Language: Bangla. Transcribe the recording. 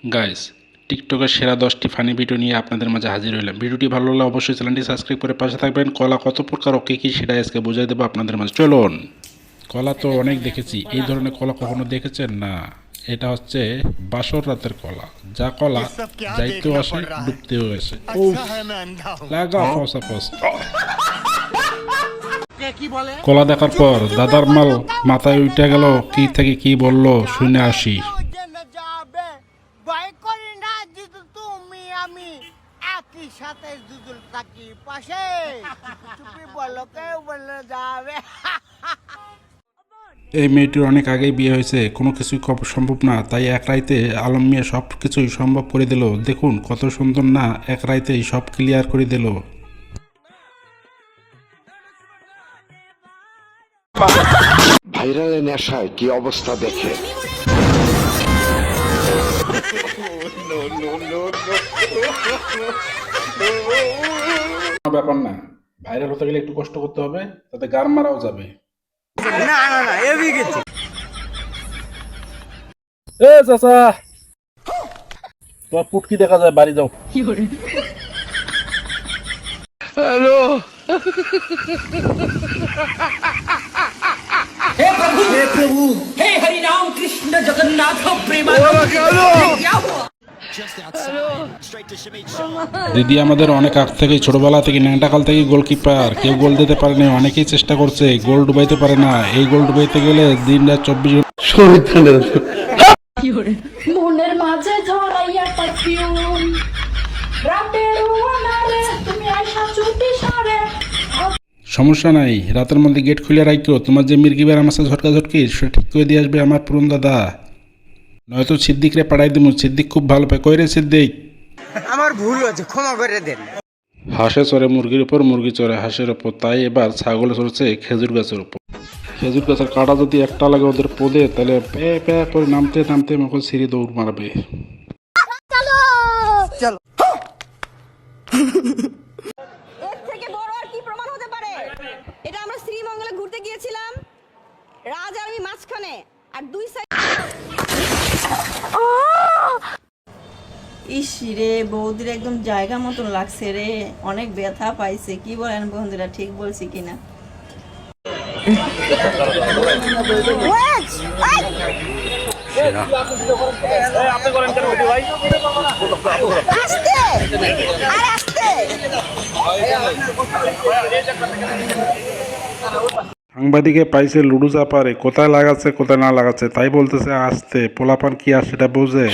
গাইস, টিকটকের সেরা 10টি ফানি ভিডিও নিয়ে আপনাদের মাঝে হাজির হলাম। ভিডিওটি ভালো লাগলে অবশ্যই চ্যানেলটি সাবস্ক্রাইব করে পাশে থাকবেন। কলা কত প্রকার ও কী সেটা আজকে বুঝিয়ে দেবো আপনাদের মাঝে। চলুন। কলা তো অনেক দেখেছি, এই ধরনের কলা কখনো দেখেছেন না? এটা হচ্ছে বাসর রাতের কলা, যা কলা যাইতেও আসে ডুবতেও আসে। লাগা ফসা ফস। কলা দেখার পর দাদার মাল মাথায় উঠে গেল, কি থেকে কি বললো শুনে আসি। সাথে দুদুল থাকি পাশে তুমি বলো কেউ বললে যাবে। এই মেয়েটির অনেক আগেই বিয়ে হয়েছে, কোনো কিছুই সম্ভব না, তাই এক রাইতে আলম মিয়া সব কিছুই সম্ভব করে দিল। দেখুন কত সুন্দর না, এক রাইতেই সব ক্লিয়ার করে দিল। ভাইরালের নেশায় কি অবস্থা দেখে। ব্যাপার না, ভাইরাল হতে গেলে একটু কষ্ট করতে হবে, তাতে গার মারাও যাবে। না না না এবি গেছে। এ চাচা, তোমার পুটকি দেখা যায়, বাড়ি যাও। হ্যালো, हे प्रभु हे हरि राम कृष्ण जगन्नाथ प्रेमानंद क्या हुआ। দিদি আমাদের অনেক আগ থেকে, ছোটবেলা থেকে, ন্যাংটাকাল থেকে গোলকিপার, কেউ গোল দিতে পারেনি, অনেকেই চেষ্টা করছে, গোল ডুবাইতে পারে না। এই গোল ডুবাইতে গেলে দিন রাত 24 মনের মাঝে ঝরাইয়া পারফিউম রাতের ওয়ানারে তুমি আইসা চুপি সারে। সমস্যা নাই, রাতের মধ্যে গেট খুলে রাখো। তোমার যে মির্গিবার আমার সাথে ঝটকা ঝটকি সেটা ঠিক করে দিয়ে আসবে আমার পুরন দাদা, নয়তো সিদ্দিকরে পাঠাই দেবো। সিদ্দিক খুব ভালো পায়। কই রে সিদ্দিক? আমার ভুল হয়েছে, ক্ষমা করে দেন। হাঁসে চড়ে মুরগির উপর, মুরগি চড়ে হাঁসের উপর, তাই এবার ছাগলে চড়ছে খেজুর গাছের উপর। খেজুর গাছের কাটা যদি একটা লাগে ওদের পদে, তাহলে প্যা প্যা করে নামতে নামতে মকল সিঁড়ি দৌড় মারবে। চলো এর থেকে বড় আর কি প্রমাণ হতে পারে। এটা আমরা শ্রীমঙ্গলে ঘুরতে গিয়েছিলাম, রাজ আর আমি মাঝখানে, আর দুই সাইড। ইস রে, বৌদির একদম জায়গা মতন লাগছে রে, অনেক ব্যথা পাইছে। কি বলেন বন্ধুরা, ঠিক বলছি কিনা? সাংবাদিকে পাইছে লুডু চাপারে, কোথায় লাগাচ্ছে কোথায় না লাগাচ্ছে, তাই বলতেছে আসতে। পোলাপান কি আর সেটা বোঝে?